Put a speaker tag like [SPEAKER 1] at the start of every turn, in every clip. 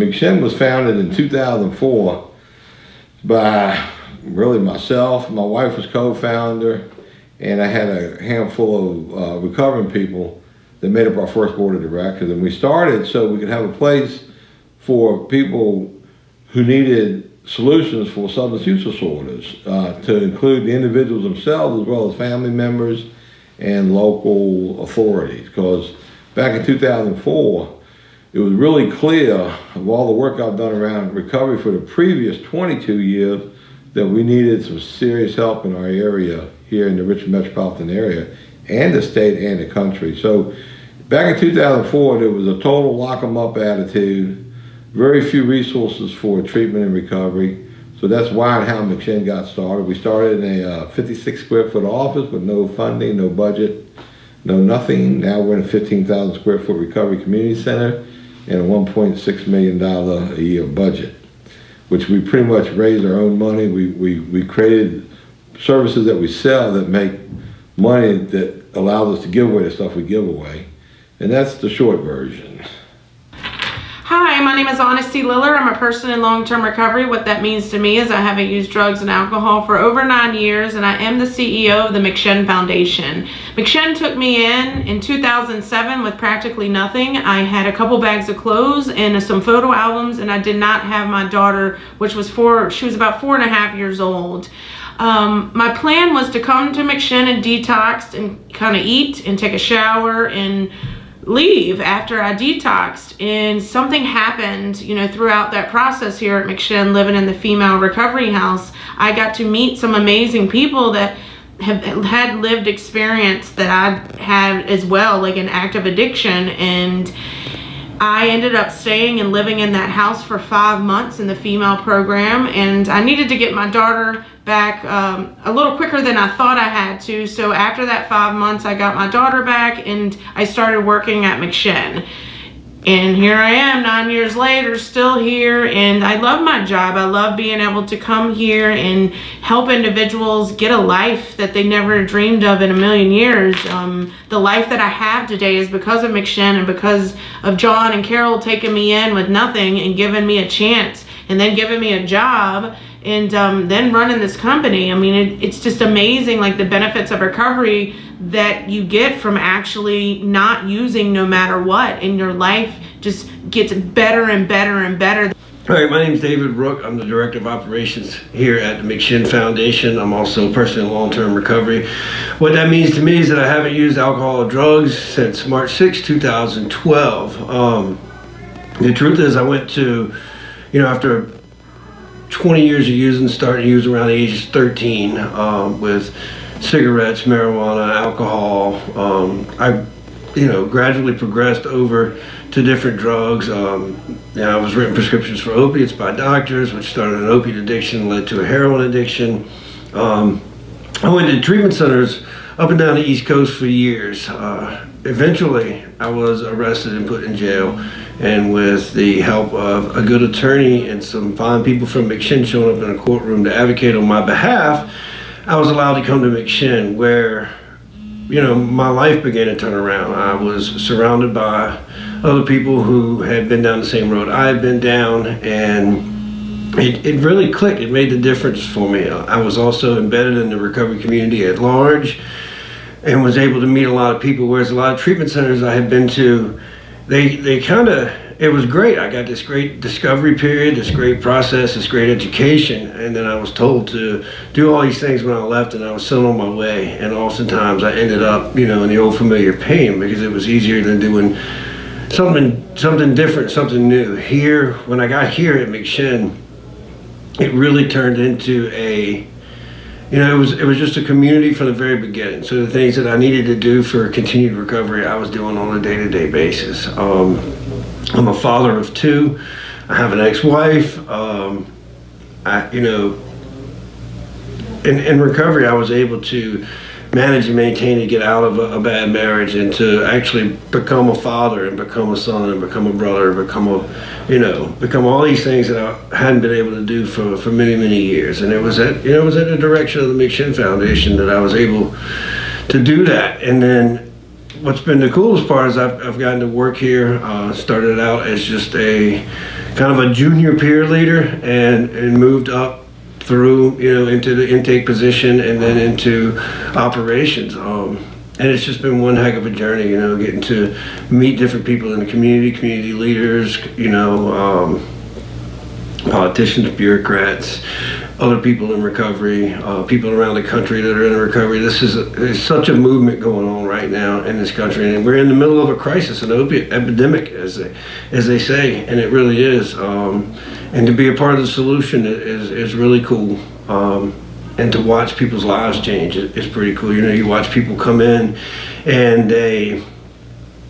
[SPEAKER 1] McShin was founded in 2004 by really myself. My wife was co-founder, and I had a handful of recovering people that made up our first board of directors. And we started so we could have a place for people who needed solutions for substance use disorders, to include the individuals themselves as well as family members and local authorities. Because back in 2004, it was really clear of all the work I've done around recovery for the previous 22 years that we needed some serious help in our area here in the Richmond metropolitan area and the state and the country. So back in 2004, there was a total lock 'em up attitude, very few resources for treatment and recovery. So that's why and how McShin got started. We started in a 56 square foot office with no funding, no budget, no nothing. Now we're in a 15,000 square foot recovery community center and a $1.6 million a year budget, which we pretty much raised our own money. We created services that we sell that make money that allows us to give away the stuff we give away. And that's the short version.
[SPEAKER 2] Hi, my name is Honesty Liller. I'm a person in long-term recovery. What that means to me is I haven't used drugs and alcohol for over 9 years, and I am the CEO of the McShin Foundation. McShin took me in 2007 with practically nothing. I had a couple bags of clothes and some photo albums, and I did not have my daughter, she was about 4.5 years old. My plan was to come to McShin and detox and kind of eat and take a shower and leave after I detoxed, and something happened, throughout that process here at McShin, living in the female recovery house. I got to meet some amazing people that have had lived experience that I had as well, like an active addiction, and I ended up staying and living in that house for 5 months in the female program, and I needed to get my daughter back a little quicker than I thought I had to. So after that 5 months, I got my daughter back and I started working at McShin. And here I am 9 years later, still here, and I love my job. I love being able to come here and help individuals get a life that they never dreamed of in a million years. The life that I have today is because of McShin and because of John and Carol taking me in with nothing and giving me a chance and then giving me a job and then running this company. I mean, it's just amazing, like the benefits of recovery that you get from actually not using no matter what, and your life just gets better and better and better.
[SPEAKER 3] All right, my name is David Rook. I'm the Director of Operations here at the McShin Foundation. I'm also a person in long-term recovery. What that means to me is that I haven't used alcohol or drugs since March 6, 2012. The truth is I went to, after 20 years of using, started to use around the age of 13 with cigarettes, marijuana, alcohol. I gradually progressed over to different drugs. I was written prescriptions for opiates by doctors, which started an opiate addiction, led to a heroin addiction. I went to treatment centers up and down the East Coast for years. Eventually, I was arrested and put in jail, and with the help of a good attorney and some fine people from McShin showing up in a courtroom to advocate on my behalf, I was allowed to come to McShin, where my life began to turn around. I was surrounded by other people who had been down the same road I had been down, and it really clicked. It made the difference for me. I was also embedded in the recovery community at large and was able to meet a lot of people, whereas a lot of treatment centers I had been to, it was great. I got this great discovery period, this great process, this great education, and then I was told to do all these things when I left, and I was still on my way, and oftentimes I ended up, in the old familiar pain, because it was easier than doing something different, something new. Here, when I got here at McShin, it really turned into it was just a community from the very beginning. So the things that I needed to do for continued recovery, I was doing on a day-to-day basis. I'm a father of 2. I have an ex-wife. In recovery, I was able to manage and maintain to get out of a bad marriage and to actually become a father and become a son and become a brother, become all these things that I hadn't been able to do for many, many years. And it was at the direction of the McShin Foundation that I was able to do that. And then what's been the coolest part is I've gotten to work here. Started out as just a kind of a junior peer leader and moved up through, into the intake position and then into operations. And it's just been one heck of a journey, getting to meet different people in the community leaders, politicians, bureaucrats, other people in recovery, people around the country that are in recovery. There's such a movement going on right now in this country, and we're in the middle of a crisis, an opiate epidemic, as they say, and it really is. And to be a part of the solution is really cool. And to watch people's lives change is pretty cool. You watch people come in, and they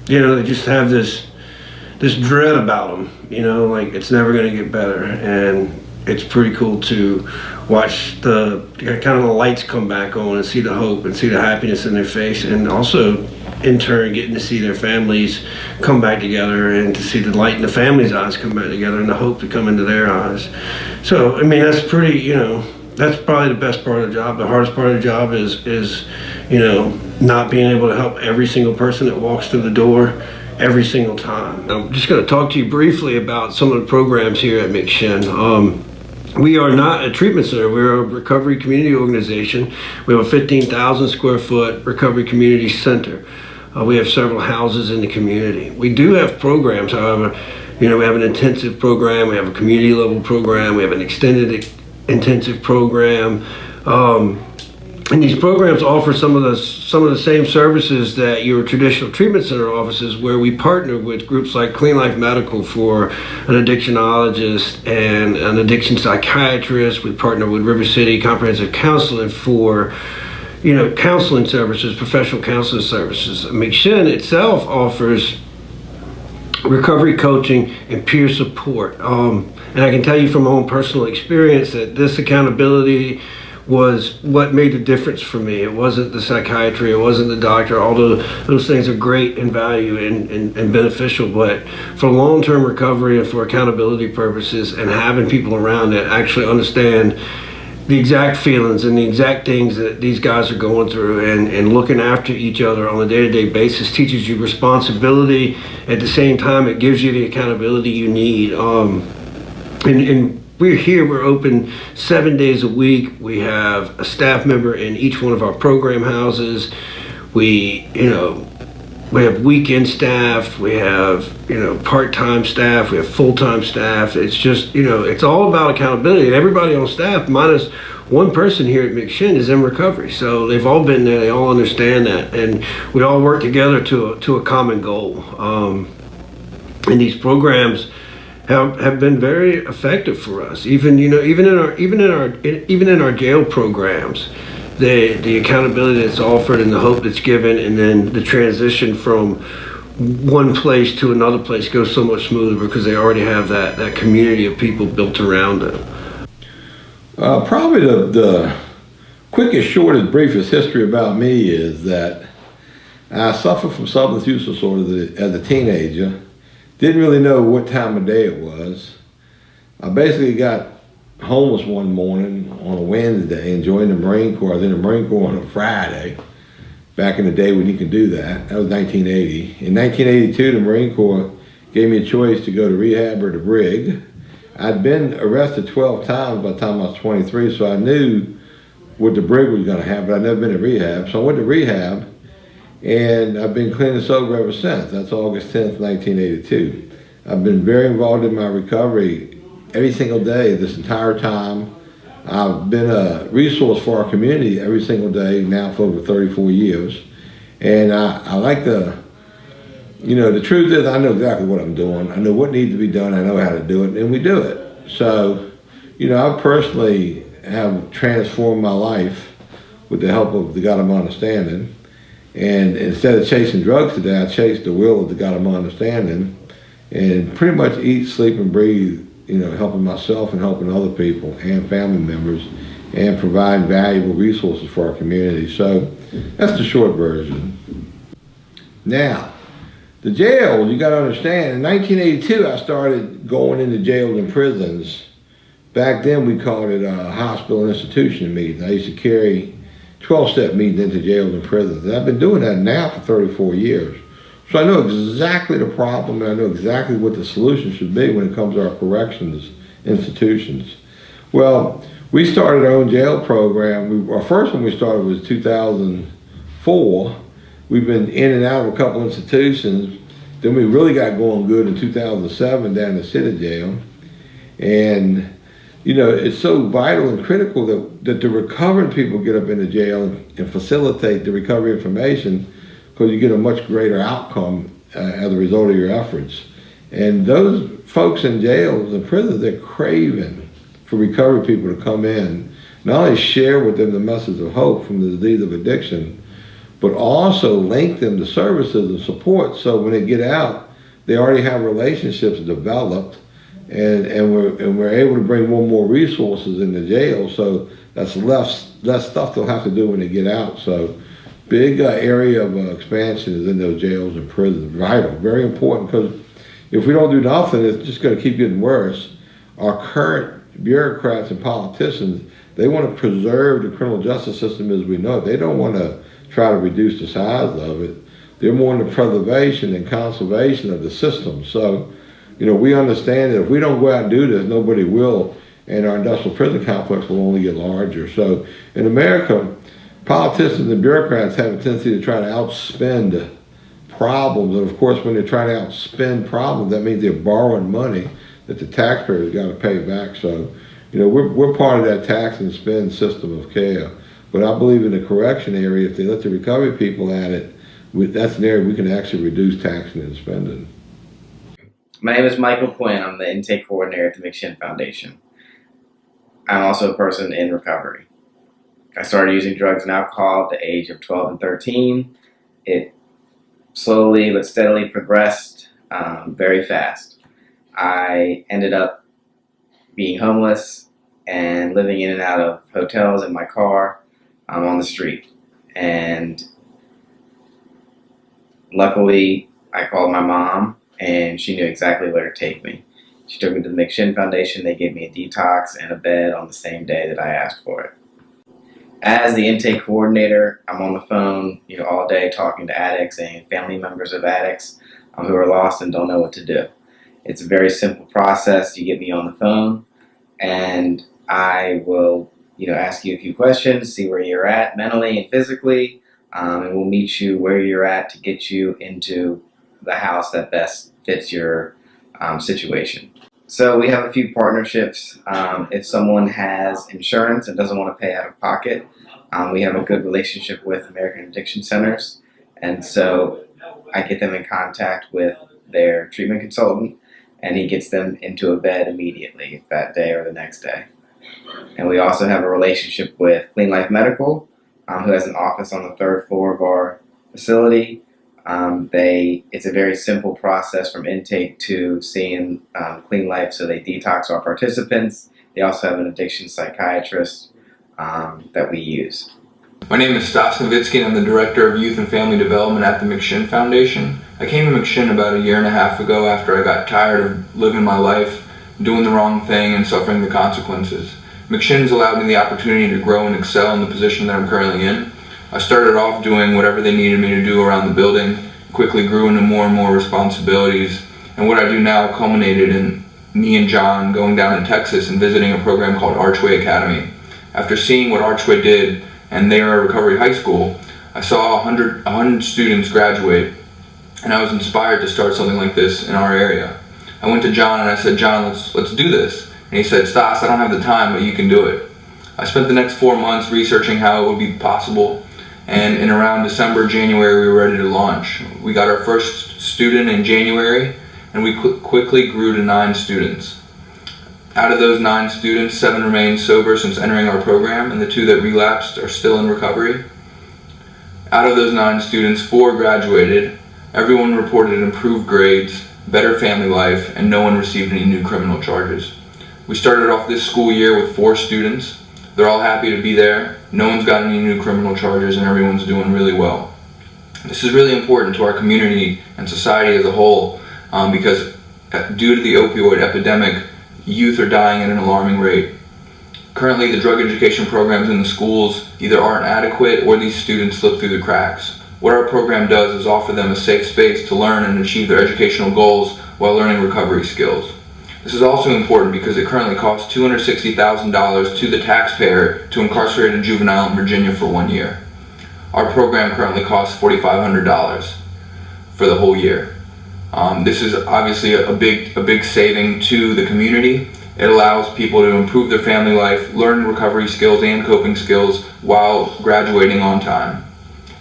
[SPEAKER 3] just have this dread about them. Like it's never going to get better, and it's pretty cool to watch the kind of the lights come back on and see the hope and see the happiness in their face, and also in turn getting to see their families come back together and to see the light in the family's eyes come back together and the hope to come into their eyes. So I mean, that's pretty, that's probably the best part of the job. The hardest part of the job is not being able to help every single person that walks through the door every single time. I'm just going to talk to you briefly about some of the programs here at McShin. We are not a treatment center. We're a recovery community organization. We have a 15,000 square foot recovery community center. We have several houses in the community. We do have programs, however, we have an intensive program, we have a community level program, we have an extended intensive program. And these programs offer some of the same services that your traditional treatment center offices, where we partner with groups like Clean Life Medical for an addictionologist and an addiction psychiatrist. We partner with River City Comprehensive Counseling for counseling services, professional counseling services. McShin itself offers recovery coaching and peer support. And I can tell you from my own personal experience that this accountability was what made the difference for me. It wasn't the psychiatry, it wasn't the doctor, although those things are great and value and beneficial, but for long-term recovery and for accountability purposes and having people around that actually understand the exact feelings and the exact things that these guys are going through and looking after each other on a day-to-day basis teaches you responsibility. At the same time, it gives you the accountability you need. And we're open 7 days a week. We have a staff member in each one of our program houses. We have weekend staff, we have, part-time staff, we have full-time staff. It's just, it's all about accountability. And everybody on staff, minus one person here at McShin, is in recovery. So they've all been there, they all understand that. And we all work together to a common goal. And these programs have been very effective for us. Even in our jail programs, the accountability that's offered and the hope that's given, and then the transition from one place to another place goes so much smoother because they already have that community of people built around them.
[SPEAKER 1] Probably the quickest, shortest, briefest history about me is that I suffered from substance use disorder as a teenager. Didn't really know what time of day it was. I basically got homeless one morning on a Wednesday and joined the Marine Corps. I was in the Marine Corps on a Friday, back in the day when you could do that. That was 1980. In 1982, the Marine Corps gave me a choice to go to rehab or to brig. I'd been arrested 12 times by the time I was 23, so I knew what the brig was going to have, but I'd never been to rehab. So I went to rehab, and I've been clean and sober ever since. That's August 10th, 1982. I've been very involved in my recovery every single day this entire time. I've been a resource for our community every single day now for over 34 years. And I like the truth is I know exactly what I'm doing. I know what needs to be done. I know how to do it, and we do it. So, I personally have transformed my life with the help of the God of my understanding. And instead of chasing drugs today, I chase the will of the God of my understanding and pretty much eat, sleep, and breathe, helping myself and helping other people and family members and providing valuable resources for our community. So that's the short version. Now, the jail, you got to understand, in 1982, I started going into jails and prisons. Back then, we called it a hospital institution meeting. I used to carry 12-step meetings into jails and prisons. And I've been doing that now for 34 years, So I know exactly the problem, and I know exactly what the solution should be when it comes to our corrections institutions. Well, we started our own jail program. Our first one we started was 2004. We've been in and out of a couple institutions. Then we really got going good in 2007 down at City Jail. And it's so vital and critical that the recovering people get up into jail and facilitate the recovery information, because you get a much greater outcome as a result of your efforts. And those folks in jails and prisons, they're craving for recovery people to come in, not only share with them the message of hope from the disease of addiction, but also link them to services and support, so when they get out, they already have relationships developed, and we're able to bring more resources in the jail, so that's less stuff they'll have to do when they get out. So big area of expansion is in those jails and prisons. Vital, very important, because if we don't do nothing, it's just going to keep getting worse. Our current bureaucrats and politicians, they want to preserve the criminal justice system as we know it. They don't want to try to reduce the size of it. They're more in the preservation and conservation of the system. So, we understand that if we don't go out and do this, nobody will, and our industrial prison complex will only get larger. So in America, politicians and bureaucrats have a tendency to try to outspend problems. And of course, when they're trying to outspend problems, that means they're borrowing money that the taxpayers got to pay back. So, we're part of that tax and spend system of care. But I believe in the correction area, if they let the recovery people at it, that's an area we can actually reduce taxing and spending.
[SPEAKER 4] My name is Michael Quinn. I'm the intake coordinator at the McShin Foundation. I'm also a person in recovery. I started using drugs and alcohol at the age of 12 and 13. It slowly but steadily progressed very fast. I ended up being homeless and living in and out of hotels in my car on the street. And luckily, I called my mom, and she knew exactly where to take me. She took me to the McShin Foundation. They gave me a detox and a bed on the same day that I asked for it. As the intake coordinator, I'm on the phone, all day talking to addicts and family members of addicts who are lost and don't know what to do. It's a very simple process. You get me on the phone, and I will, ask you a few questions, see where you're at mentally and physically, and we'll meet you where you're at to get you into the house that best fits your situation. So we have a few partnerships. If someone has insurance and doesn't want to pay out of pocket, we have a good relationship with American Addiction Centers, and so I get them in contact with their treatment consultant, and he gets them into a bed immediately that day or the next day. And we also have a relationship with Clean Life Medical, who has an office on the 3rd floor of our facility. It's a very simple process from intake to seeing Clean Life, so they detox our participants. They also have an addiction psychiatrist that we use.
[SPEAKER 5] My name is Stas Nowitzki, and I'm the Director of Youth and Family Development at the McShin Foundation. I came to McShin about 1.5 years ago after I got tired of living my life, doing the wrong thing, and suffering the consequences. McShin has allowed me the opportunity to grow and excel in the position that I'm currently in. I started off doing whatever they needed me to do around the building, quickly grew into more and more responsibilities, and what I do now culminated in me and John going down to Texas and visiting a program called Archway Academy. After seeing what Archway did, and they are a recovery high school, I saw 100 students graduate, and I was inspired to start something like this in our area. I went to John and I said, John, let's do this. And he said, Stas, I don't have the time, but you can do it. I spent the next 4 months researching how it would be possible, and in around December, January, we were ready to launch. We got our first student in January, and we quickly grew to 9 students. Out of those 9 students, 7 remain sober since entering our program, and the 2 that relapsed are still in recovery. Out of those 9 students, 4 graduated. Everyone reported improved grades, better family life, and no one received any new criminal charges. We started off this school year with 4 students. They're all happy to be there. No one's got any new criminal charges, and everyone's doing really well. This is really important to our community and society as a whole because due to the opioid epidemic, youth are dying at an alarming rate. Currently, the drug education programs in the schools either aren't adequate or these students slip through the cracks. What our program does is offer them a safe space to learn and achieve their educational goals while learning recovery skills. This is also important because it currently costs $260,000 to the taxpayer to incarcerate a juvenile in Virginia for 1 year. Our program currently costs $4,500 for the whole year. This is obviously a big saving to the community. It allows people to improve their family life, learn recovery skills and coping skills while graduating on time.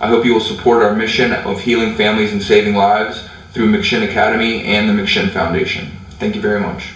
[SPEAKER 5] I hope you will support our mission of healing families and saving lives through McShin Academy and the McShin Foundation. Thank you very much.